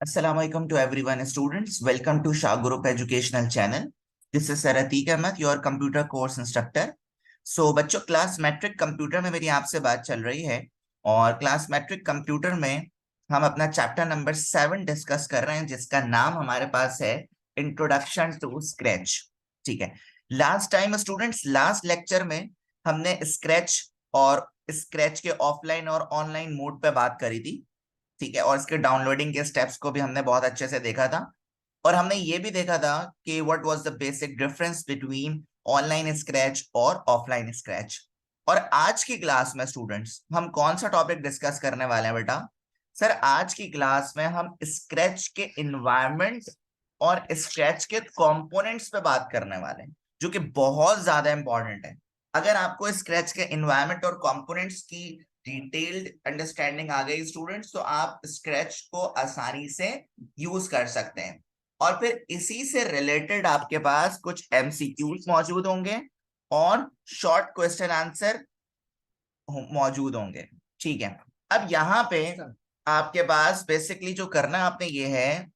Assalamualaikum to everyone, students. Welcome to Shah Group Educational Channel. This is Saratik Ahmed, your computer course instructor. So बच्चों, class matric computer में मेरी आपसे बात चल रही है और क्लास मैट्रिक कंप्यूटर में हम अपना चैप्टर नंबर 7 डिस्कस कर रहे हैं, जिसका नाम हमारे पास है इंट्रोडक्शन टू स्क्रैच। ठीक है। Last time students, last lecture में हमने स्क्रैच और स्क्रैच के ऑफलाइन और ऑनलाइन मोड पे बात करी थी। ठीक है। और इसके डाउनलोडिंग के स्टेप्स को भी हमने बहुत अच्छे से देखा था और हमने ये भी देखा था कि what was the basic difference between online scratch और ऑफलाइन स्क्रैच। और आज की क्लास में स्टूडेंट्स हम कौन सा टॉपिक डिस्कस करने वाले हैं बेटा? सर, आज की क्लास में हम स्क्रैच के इन्वायरमेंट और स्क्रैच के कंपोनेंट्स पे बात करने वाले हैं, जो कि बहुत ज्यादा इंपॉर्टेंट है। अगर आपको स्क्रैच के इन्वायरमेंट और कंपोनेंट्स की डिटेल्ड अंडरस्टैंडिंग आ गई स्टूडेंट्स, तो आप स्क्रैच को आसानी से यूज कर सकते हैं। और फिर इसी से रिलेटेड आपके पास कुछ एमसीक्यूज मौजूद होंगे और शॉर्ट क्वेश्चन आंसर मौजूद होंगे। ठीक है। अब यहाँ पे आपके पास बेसिकली जो करना आपने ये है,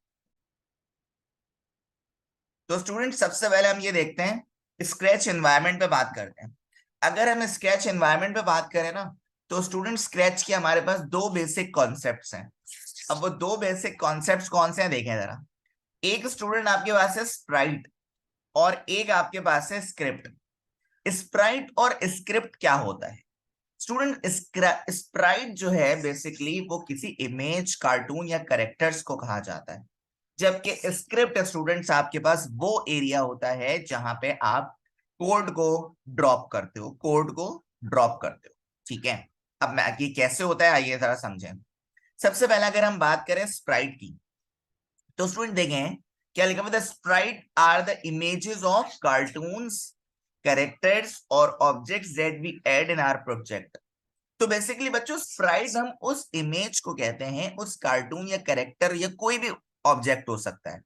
तो स्टूडेंट सबसे पहले हम ये देखते हैं, स्क्रैच एनवायरनमेंट पे बात करते हैं। अगर हम स्क्रैच एनवायरनमेंट पे बात करें ना, तो स्टूडेंट स्क्रैच के हमारे पास दो बेसिक कॉन्सेप्ट्स हैं। अब वो दो बेसिक कॉन्सेप्ट्स कौन से हैं देखें जरा। एक स्टूडेंट आपके पास है स्प्राइट और एक आपके पास है स्क्रिप्ट। स्प्राइट और स्क्रिप्ट क्या होता है स्टूडेंट? स्प्राइट जो है बेसिकली वो किसी इमेज, कार्टून या कैरेक्टर्स को कहा जाता है, जबकि स्क्रिप्ट स्टूडेंट्स आपके पास वो एरिया होता है जहां पे आप कोड को ड्रॉप करते हो, कोड को ड्रॉप करते हो। ठीक है। अब मैं ये कैसे होता है आइए जरा समझें। सबसे पहले अगर हम बात करें स्प्राइट की, तो स्टूडेंट देखें क्या लिखा हुआ है, sprite are the images of cartoons, characters और objects that we add in our project. तो बेसिकली बच्चों, स्प्राइट हम उस इमेज को कहते हैं, उस कार्टून या कैरेक्टर या कोई भी ऑब्जेक्ट हो सकता है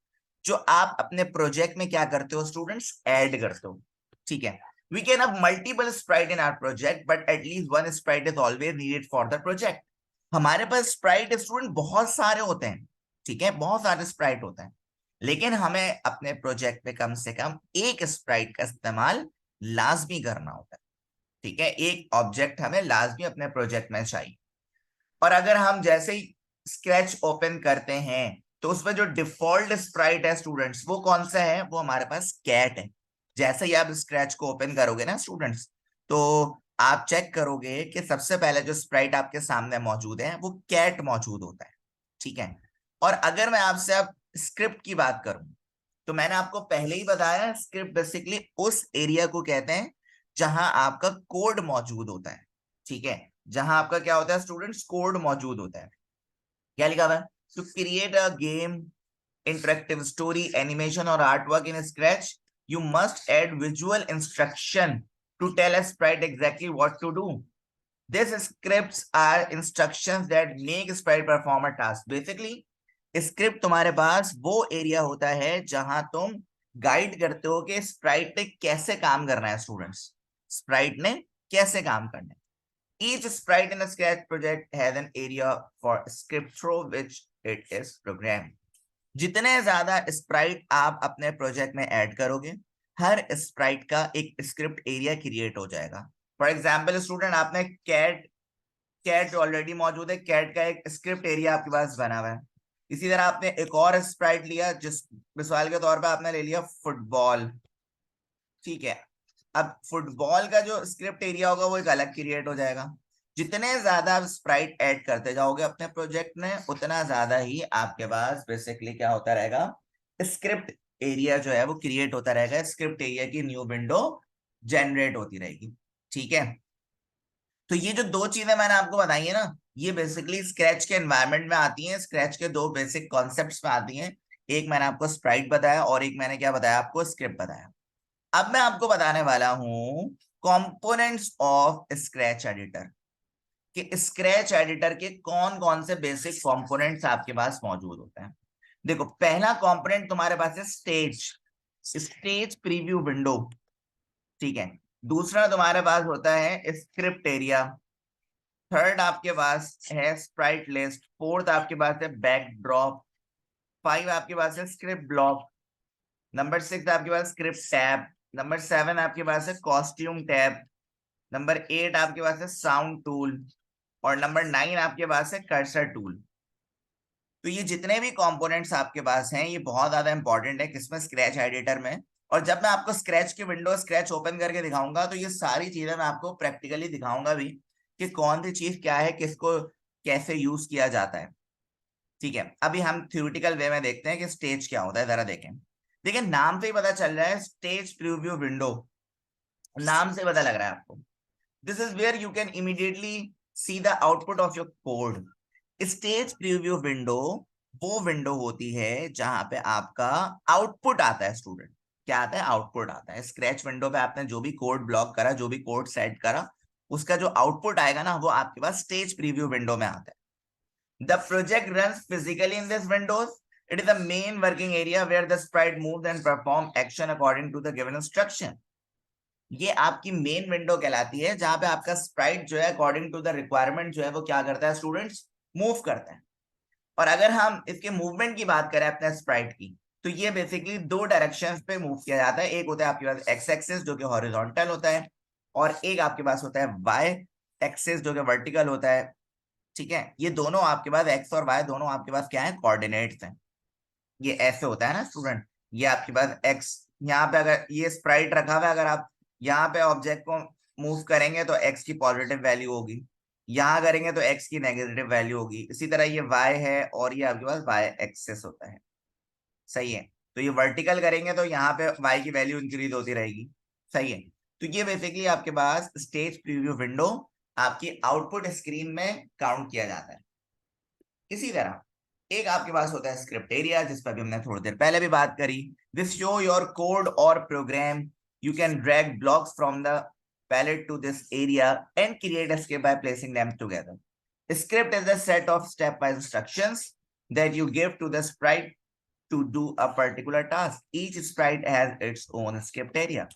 जो आप अपने प्रोजेक्ट में क्या करते हो स्टूडेंट्स, ऐड करते हो। ठीक है। We can have multiple sprite in our project, but at least one sprite is always needed for the project. हमारे पास स्प्राइट स्टूडेंट बहुत सारे होते हैं। ठीक है, बहुत सारे स्प्राइट होते हैं, लेकिन हमें अपने प्रोजेक्ट में कम से कम एक स्प्राइट का इस्तेमाल लाजमी करना होता है। ठीक है, एक ऑब्जेक्ट हमें लाजमी अपने प्रोजेक्ट में चाहिए। और अगर हम जैसे ही स्केच ओपन करते हैं, तो उसमें जो डिफॉल्ट स्प्राइट है स्टूडेंट्स, वो कौन सा है? वो हमारे पास कैट है। जैसे ही आप स्क्रैच को ओपन करोगे ना स्टूडेंट्स, तो आप चेक करोगे कि सबसे पहले जो स्प्राइट आपके सामने मौजूद है वो कैट मौजूद होता है। ठीक है। और अगर मैं आपसे अब स्क्रिप्ट की बात करूं, तो मैंने आपको पहले ही बताया, स्क्रिप्ट बेसिकली उस एरिया को कहते हैं जहां आपका कोड मौजूद होता है। ठीक है, जहां आपका क्या होता है स्टूडेंट्स, कोड मौजूद होता है। क्या लिखा हुआ है? To create a game, interactive story, animation और art work in Scratch, you must add visual instruction to tell a sprite exactly what to do. These scripts are instructions that make sprite perform a task. Basically, script तुम्हारे पास वो area होता है जहां तुम guide करते हो कि Sprite ने कैसे काम करना है स्टूडेंट्स, स्प्राइट ने कैसे काम करना है। Each sprite in Scratch project has an area for script through which it is program. जितने ज्यादा स्प्राइट आप अपने प्रोजेक्ट में ऐड करोगे, हर स्प्राइट का एक स्क्रिप्ट एरिया क्रिएट हो जाएगा। फॉर एग्जाम्पल स्टूडेंट, आपने कैट कैट ऑलरेडी मौजूद है, कैट का एक स्क्रिप्ट एरिया आपके पास बना हुआ है। इसी तरह आपने एक और स्प्राइट लिया, जिस मिसाल के तौर पे आपने ले लिया फुटबॉल। ठीक है। अब फुटबॉल का जो स्क्रिप्ट एरिया होगा वो एक अलग क्रिएट हो जाएगा। जितने ज्यादा आप स्प्राइट ऐड करते जाओगे अपने प्रोजेक्ट में, उतना ज्यादा ही आपके पास बेसिकली क्या होता रहेगा, स्क्रिप्ट एरिया जो है वो क्रिएट होता रहेगा, स्क्रिप्ट एरिया की न्यू विंडो जनरेट होती रहेगी। ठीक है। तो ये जो दो चीजें मैंने आपको बताई है ना, ये बेसिकली स्क्रैच के एनवायरनमेंट में आती हैं, स्क्रैच के दो बेसिक कॉन्सेप्ट्स में आती हैं। एक मैंने आपको स्प्राइट बताया और एक मैंने क्या बताया आपको, स्क्रिप्ट बताया। अब मैं आपको बताने वाला हूं कंपोनेंट्स ऑफ स्क्रैच एडिटर, कि स्क्रैच एडिटर के कौन कौन से बेसिक कंपोनेंट्स आपके पास मौजूद होते हैं। देखो, पहला कंपोनेंट तुम्हारे पास है स्टेज, स्टेज प्रीव्यू विंडो। ठीक है। दूसरा तुम्हारे पास होता है स्क्रिप्ट एरिया। थर्ड आपके पास है स्प्राइट लिस्ट। फोर्थ आपके पास है बैकड्रॉप। 5 आपके पास है स्क्रिप्ट ब्लॉक, नंबर 6 आपके पास स्क्रिप्ट टैब, नंबर 7 आपके पास है कॉस्ट्यूम टैब, नंबर 8 आपके पास है साउंड टूल, और नंबर 9 आपके पास है कर्सर टूल। तो ये जितने भी कंपोनेंट्स आपके पास हैं ये बहुत ज्यादा इंपॉर्टेंट है किसमें, स्क्रैच एडिटर में। और जब मैं आपको स्क्रैच की विंडो स्क्रैच ओपन करके दिखाऊंगा तो ये सारी चीजें मैं आपको प्रैक्टिकली दिखाऊंगा भी कि कौन सी चीज क्या है, किसको कैसे यूज किया जाता है। ठीक है, अभी हम थ्योरेटिकल वे में देखते हैं कि स्टेज क्या होता है, जरा देखें। देखिए नाम से ही पता चल रहा है स्टेज प्रीव्यू विंडो, नाम से पता लग रहा है आपको। This is where you can immediately see the output of your code. Stage preview window वो विंडो होती है जहां पे आपका आउटपुट आता है स्टूडेंट। क्या आता है? आउटपुट आता है। स्क्रैच विंडो पे आपने जो भी कोड ब्लॉक करा, जो भी कोड सेट करा, उसका जो आउटपुट आएगा ना वो आपके पास स्टेज प्रीव्यू विंडो में आता है। The project runs physically in this windows. It is the main working area where the sprite moves and perform action according to the given instruction. ये आपकी मेन विंडो कहलाती है जहां पे आपका स्प्राइट जो है अकॉर्डिंग टू द रिक्वायरमेंट जो है वो क्या करता है स्टूडेंट्स, मूव करता है। और अगर हम इसके मूवमेंट की बात करें अपने स्प्राइट की, तो ये बेसिकली दो डायरेक्शंस पे मूव किया जाता है। एक होता है आपके पास एक्स एक्सिस जो कि हॉरिजॉन्टल होता है, और एक आपके पास होता है वाई एक्सिस जो कि वर्टिकल होता है। ठीक है, ये दोनों आपके पास एक्स और वाई दोनों आपके पास क्या है, कोऑर्डिनेट्स हैं। ये ऐसे होता है ना स्टूडेंट, ये आपके पास एक्स, यहाँ पे अगर ये स्प्राइट रखा हुआ है, अगर आप यहाँ पे ऑब्जेक्ट को मूव करेंगे तो एक्स की पॉजिटिव वैल्यू होगी, यहाँ करेंगे तो एक्स की नेगेटिव वैल्यू होगी। इसी तरह ये वाई है और ये आपके पास वाई एक्सेस होता है। सही है, तो ये वर्टिकल करेंगे तो यहाँ पे वाई की वैल्यू इंक्रीज होती रहेगी। सही है, तो ये बेसिकली आपके पास स्टेज प्रीव्यू विंडो आपकी आउटपुट स्क्रीन में काउंट किया जाता है। इसी तरह एक आपके पास होता है स्क्रिप्ट एरिया, जिस पर भी हमने थोड़ी देर पहले भी बात करी। दिस शो योर कोड और program, you can drag blocks from the palette to this area and create a script by placing them together. A script is a set of step-wise instructions that you give to the sprite to do a particular task. Each sprite has its own script area.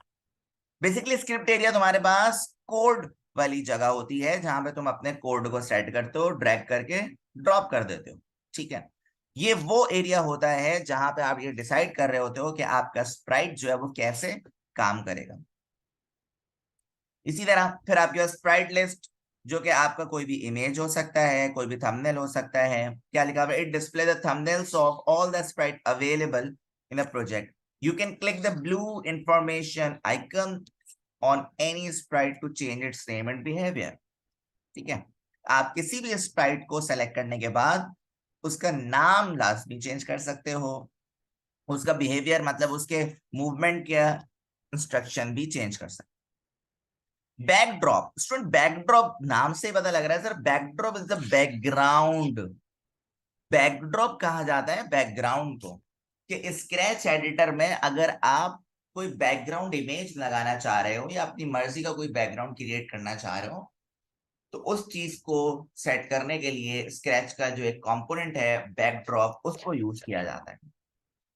Basically script area तुम्हारे पास code वाली जगह होती है जहां पे तुम अपने code को सेट करते हो, ड्रैग करके ड्रॉप कर देते हो। ठीक है, ये वो एरिया होता है जहां पे आप ये डिसाइड कर रहे होते हो कि आपका स्प्राइट जो है वो कैसे काम करेगा। इसी तरह फिर आपके पास स्प्राइट लिस्ट, जो कि आपका कोई भी इमेज हो सकता है, कोई भी थंबनेल हो सकता है। क्या लिखा हुआ है? It display the thumbnails of all the Sprite available in a project. You can click the blue information icon on any sprite to change its name and behavior. ठीक है, आप किसी भी स्प्राइट को सेलेक्ट करने के बाद उसका नाम लाजमी चेंज कर सकते हो, उसका बिहेवियर मतलब उसके मूवमेंट का इंस्ट्रक्शन भी चेंज कर सकते। बैकड्रॉप, स्टूडेंट बैकड्रॉप नाम से पता लग रहा है sir, backdrop is the background. Backdrop कहा जाता है बैकग्राउंड को, कि स्क्रैच एडिटर में अगर आप कोई बैकग्राउंड इमेज लगाना चाह रहे हो या अपनी मर्जी का कोई बैकग्राउंड क्रिएट करना चाह रहे हो, तो उस चीज को सेट करने के लिए स्क्रैच का जो एक कंपोनेंट है बैकड्रॉप, उसको यूज किया जाता है।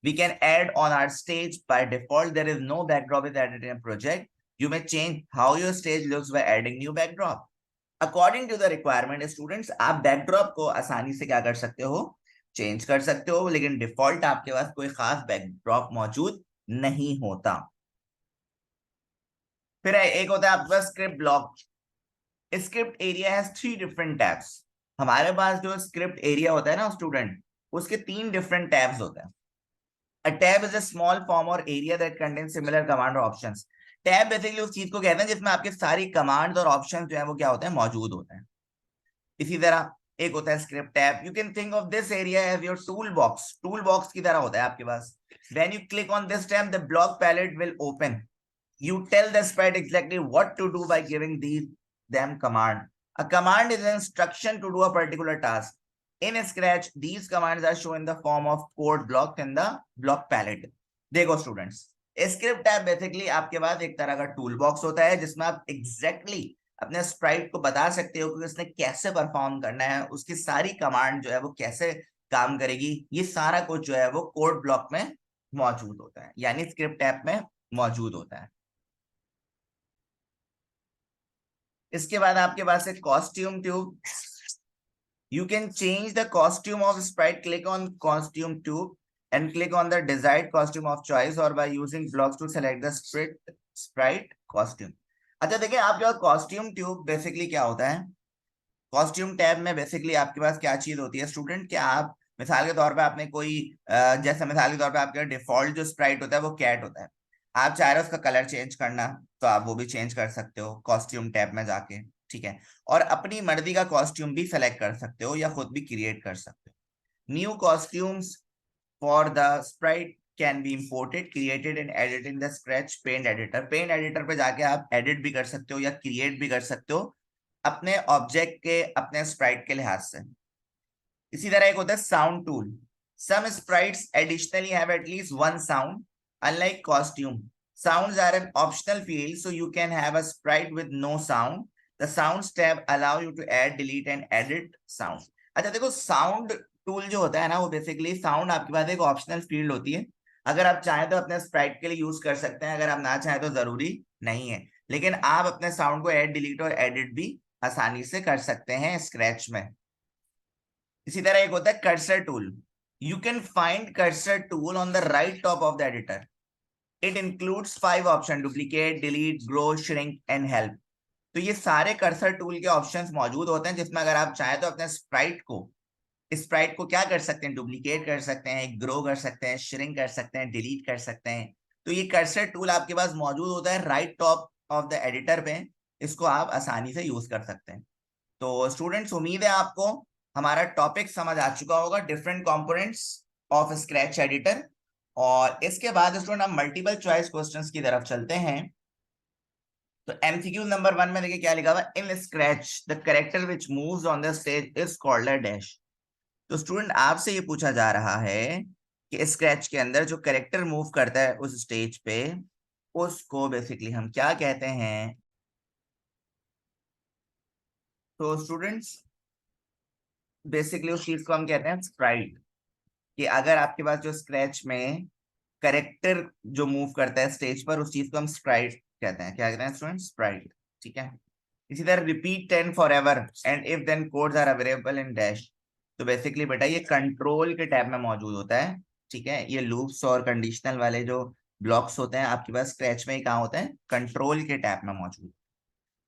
We can add on our stage. By default there is no backdrop is added in a project. You may change how your stage looks by adding new backdrop according to the requirement. Students, आप backdrop को आसानी से क्या कर सकते हो, change कर सकते हो, लेकिन डिफॉल्ट आपके पास कोई खास बैकड्रॉप मौजूद नहीं होता। फिर एक होता है आपके पास script block. Script area has 3 different tabs. हमारे पास जो स्क्रिप्ट एरिया होता है ना स्टूडेंट, उसके 3 डिफरेंट टैब्स होते हैं। A tab is a small form or area that contains similar command or options. Tab basically उस चीज को कहते हैं जिसमें आपके सारी कमांड्स और ऑप्शंस जो है वो क्या होते हैं, मौजूद होते हैं। इसी तरह एक होता है script tab. You can think of this area as your tool box. Tool box की तरह होता है आपके पास। When you click on this tab the block palette will open. You tell the sprite exactly what to do by giving them command. A command is an instruction to do a particular task. In Scratch, these commands are shown in the form of code blocks in the block palette. देखो students, script tab basically आपके पास एक तरह का tool box होता है जिसमें आप exactly अपने स्प्राइट को बता सकते हो कि उसने कैसे परफॉर्म करना है, उसकी सारी कमांड जो है वो कैसे काम करेगी। ये सारा कुछ जो है वो कोड ब्लॉक में मौजूद होता है, यानी स्क्रिप्ट टैब में मौजूद होता है। इसके बाद आपके पास है costume tube. You can change the costume of Sprite. Click on costume tube and click on the desired costume of choice or by using blocks to select the sprite costume. अच्छा देखिए, आपके पास कॉस्ट्यूम ट्यूब बेसिकली क्या होता है? Costume tab में basically आपके पास क्या चीज होती है स्टूडेंट, कि आप मिसाल के तौर पे आपने कोई जैसे मिसाल के तौर पे आपका डिफॉल्ट जो स्प्राइट होता है वो कैट होता है। आप चाह रहे हो उसका कलर चेंज करना, तो आप वो भी चेंज कर सकते हो कॉस्ट्यूम टैब में जाके, ठीक है। और अपनी मर्जी का कॉस्ट्यूम भी सेलेक्ट कर सकते हो या खुद भी क्रिएट कर सकते हो। New costumes for the sprite can be imported created and edited in the Scratch paint editor. Paint editor पे जाके आप एडिट भी कर सकते हो या क्रिएट भी कर सकते हो अपने ऑब्जेक्ट के, अपने स्प्राइट के लिहाज से। इसी तरह एक होता है sound tool. Some sprites additionally have at least one sound unlike costume. Sounds are an optional field, so you can have a sprite with no sound. The sounds tab allow you to add, delete and edit sound. अच्छा देखो, sound tool जो होता है ना, वो basically sound आपके पास एक optional field होती है। अगर आप चाहें तो अपने स्प्राइट के लिए यूज कर सकते हैं, अगर आप ना चाहें तो जरूरी नहीं है। लेकिन आप अपने साउंड को ऐड, डिलीट और एडिट भी आसानी से कर सकते हैं स्क्रैच में। इसी तरह एक होता है cursor tool. You can find cursor tool on the right top of the editor. It includes 5 option: duplicate, delete, grow, shrink and help. तो ये सारे कर्सर टूल के ऑप्शंस मौजूद होते हैं, जिसमें अगर आप चाहें तो अपने स्प्राइट को क्या कर सकते हैं, डुप्लीकेट कर सकते हैं, ग्रो कर सकते हैं, श्रिंक कर सकते हैं, डिलीट कर सकते हैं। तो ये कर्सर टूल आपके पास मौजूद होता है right top of the editor पे। इसको आप आसानी से यूज कर सकते हैं। तो स्टूडेंट्स, उम्मीद है आपको हमारा टॉपिक समझ आ चुका होगा, different components of scratch editor. और इसके बाद स्टूडेंट हम मल्टीपल चॉइस क्वेश्चंस की तरफ चलते हैं। तो एमसीक्यू नंबर 1 में देखिए क्या लिखा हुआ, in Scratch the character which moves on the stage is called a dash. तो स्टूडेंट आपसे ये पूछा जा रहा है कि स्क्रैच के अंदर जो कैरेक्टर मूव करता है उस स्टेज पे, उसको बेसिकली हम क्या कहते हैं? तो स्टूडेंट्स बेसिकली उस चीज को हम कहते हैं स्प्राइट। कि अगर आपके पास जो स्क्रैच में करेक्टर जो मूव करता है स्टेज पर, उस चीज को हम स्प्राइट कहते हैं। क्या कहते हैं स्टूडेंट? स्प्राइट, ठीक है। इसी तरह repeat 10 forever and if then codes are available in dash. तो बेसिकली बेटा ये कंट्रोल के टैब में मौजूद होता है, ठीक है। ये लूप्स और कंडीशनल वाले जो ब्लॉक्स होते हैं आपके पास स्क्रैच में ही कहाँ होते हैं? कंट्रोल के टैब में मौजूद।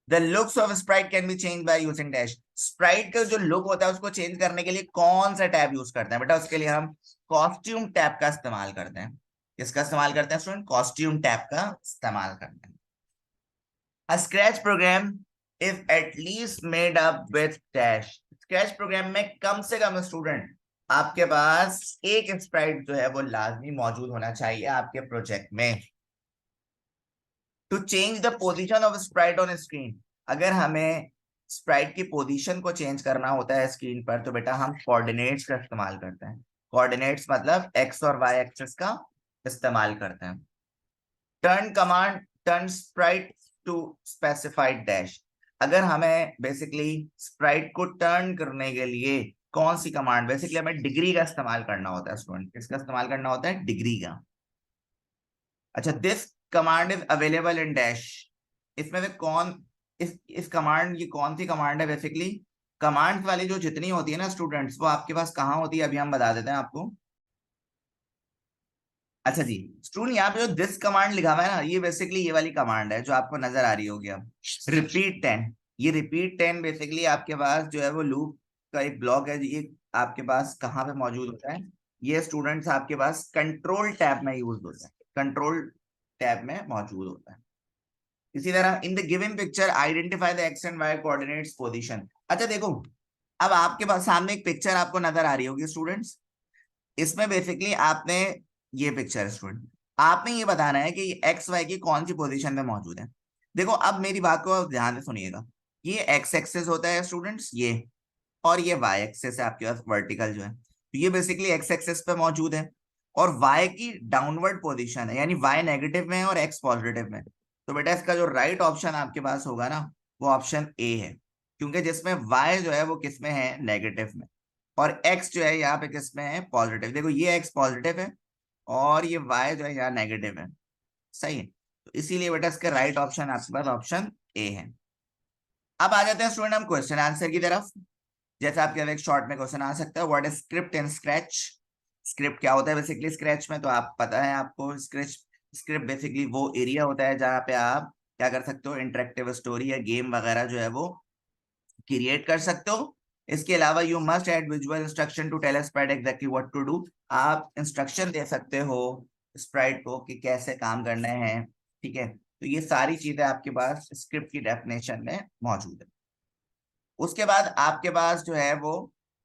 The looks of Sprite can B change by using dash. Sprite का जो लुक होता है उसको चेंज करने के लिए कौन सा टैब यूज करते हैं बेटा? उसके लिए हम कॉस्ट्यूम टैब का इस्तेमाल करते हैं। किसका इस्तेमाल करते हैं स्टूडेंट? कॉस्ट्यूम टैब का इस्तेमाल करते हैं। A scratch program is at least made up with dash. Scratch program में कम से कम स्टूडेंट आपके पास एक स्प्राइट जो है वो लाजमी मौजूद होना चाहिए आपके प्रोजेक्ट में। To change the position of sprite on screen, अगर हमें स्प्राइट की पोजीशन को चेंज करना होता है स्क्रीन पर, तो बेटा हम कोऑर्डिनेट्स का इस्तेमाल करते हैं। कोऑर्डिनेट्स मतलब एक्स और वाई एक्सिस का इस्तेमाल करते हैं। Turn command turn sprite to specified dash. अगर हमें बेसिकली स्प्राइट को टर्न करने के लिए कौन सी कमांड, बेसिकली हमें डिग्री का इस्तेमाल करना होता है स्टूडेंट। किसका इस्तेमाल करना होता है? डिग्री का। अच्छा, this command is available in dash. इसमें से कौन, इस कमांड, ये कौन सी कमांड है? बेसिकली कमांड्स वाली जो जितनी होती है ना स्टूडेंट्स, वो आपके पास कहाँ होती है? अभी हम बता देते हैं आपको। अच्छा जी स्टूडेंट, यहाँ पे जो दिस कमांड लिखा हुआ है ना, ये बेसिकली ये वाली कमांड है जो आपको नजर आ रही होगी अब, रिपीट 10। ये रिपीट 10 बेसिकली आपके पास जो है वो लूप का एक ब्लॉक है। ये आपके पास कहाँ पे मौजूद होता है? ये स्टूडेंट्स आपके पास कंट्रोल टैब में यूज होता है, कंट्रोल टैब में मौजूद होता है। इसी तरह in the given picture identify the x and y coordinates position. अच्छा देखो, अब आपके पास सामने एक पिक्चर आपको नजर आ रही होगी स्टूडेंट्स। इसमें बेसिकली आपने, ये पिक्चर स्टूडेंट, आपने ये बताना है कि एक्स वाई की कौन सी पोजीशन में मौजूद है। देखो अब मेरी बात को ध्यान से सुनिएगा। ये एक्स एक्सेस होता है स्टूडेंट्स, ये, और ये वाई एक्सेस है आपके पास वर्टिकल जो है। तो ये बेसिकली एक्स एक्सेस पे मौजूद है और वाई की डाउनवर्ड पोजीशन है, यानी वाई नेगेटिव में है और एक्स पॉजिटिव में। तो बेटा इसका जो राइट ऑप्शन आपके पास होगा ना, वो ऑप्शन ए है। क्योंकि जिसमें वाई जो है वो किसमें है? नेगेटिव में। और एक्स जो है यहाँ पे किसमें है? पॉजिटिव। देखो ये एक्स पॉजिटिव है और ये वाई जो है यहाँ नेगेटिव है, सही है। तो इसीलिए बेटा इसका राइट ऑप्शन आपके पास ऑप्शन ए है। अब आ जाते हैं स्टूडेंट हम क्वेश्चन आंसर की तरफ। जैसे आपके एक शॉर्ट में क्वेश्चन आ सकता है, what is script in scratch? Script क्या होता है बेसिकली स्क्रैच में, तो आप पता है आपको स्क्रिप्ट बेसिकली वो एरिया होता है जहाँ पे आप क्या कर सकते हो, इंटरेक्टिव स्टोरी या गेम वगैरह जो है वो क्रिएट कर सकते हो। इसके अलावा you must add visual instruction to tell sprite exactly what to do. आप इंस्ट्रक्शन दे सकते हो स्प्राइट को कि कैसे काम करना है, ठीक है। तो ये सारी चीजें आपके पास स्क्रिप्ट की डेफिनेशन में मौजूद है। उसके बाद आपके पास जो है वो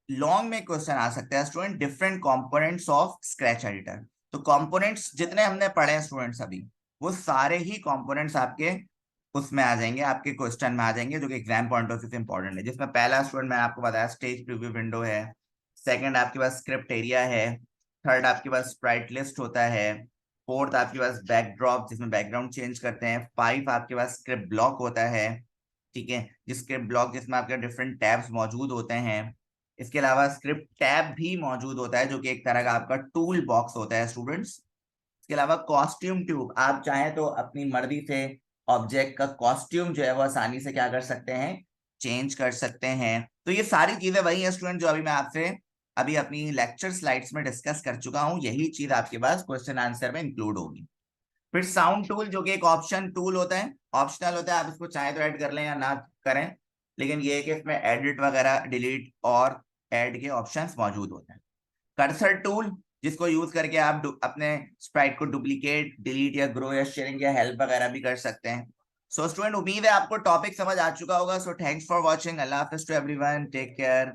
लॉन्ग में क्वेश्चन आ सकता है student, different components of scratch editor. तो कंपोनेंट्स जितने हमने पढ़े हैं स्टूडेंट्स अभी, वो सारे ही कंपोनेंट्स आपके उसमें आ जाएंगे, आपके क्वेश्चन में आ जाएंगे, जो कि एग्जाम पॉइंट ऑफ व्यू से इंपॉर्टेंट है। जिसमें पहला स्टूडेंट मैंने आपको बताया स्टेज प्रीव्यू विंडो है, सेकंड आपके पास स्क्रिप्ट एरिया है, थर्ड आपके पास स्प्राइट लिस्ट होता है, फोर्थ आपके पास बैकड्रॉप जिसमें बैकग्राउंड चेंज करते हैं, फाइव आपके पास स्क्रिप्ट ब्लॉक होता है, ठीक है, जिसके ब्लॉक जिसमें आपके डिफरेंट टैब्स मौजूद होते हैं। इसके अलावा स्क्रिप्ट टैब भी मौजूद होता है जो कि एक तरह का आपका टूल बॉक्स होता है स्टूडेंट्स। इसके अलावा कॉस्ट्यूम ट्यूब, आप चाहें तो अपनी मर्जी से ऑब्जेक्ट का कॉस्ट्यूम जो है वो आसानी से क्या कर सकते हैं, चेंज कर सकते हैं। तो ये सारी चीजें वही है स्टूडेंट जो अभी मैं आपसे अभी अपनी लेक्चर स्लाइड्स में डिस्कस कर चुका हूं, यही चीज आपके पास क्वेश्चन आंसर में इंक्लूड होगी। फिर साउंड टूल जो कि एक ऑप्शन टूल होता है, ऑप्शनल होता है, आप इसको चाहे तो ऐड कर लें या ना करें, लेकिन ये है कि इसमें एडिट वगैरह डिलीट और ऐड के ऑप्शंस मौजूद होते हैं। कर्सर टूल जिसको यूज करके आप अपने स्प्राइट को डुप्लीकेट, डिलीट या ग्रो या शेयरिंग या हेल्प वगैरह भी कर सकते हैं। सो स्टूडेंट उम्मीद है आपको टॉपिक समझ आ चुका होगा। सो थैंक्स फॉर वॉचिंग, अल्लाह हाफिज टू एवरीवन, टेक केयर।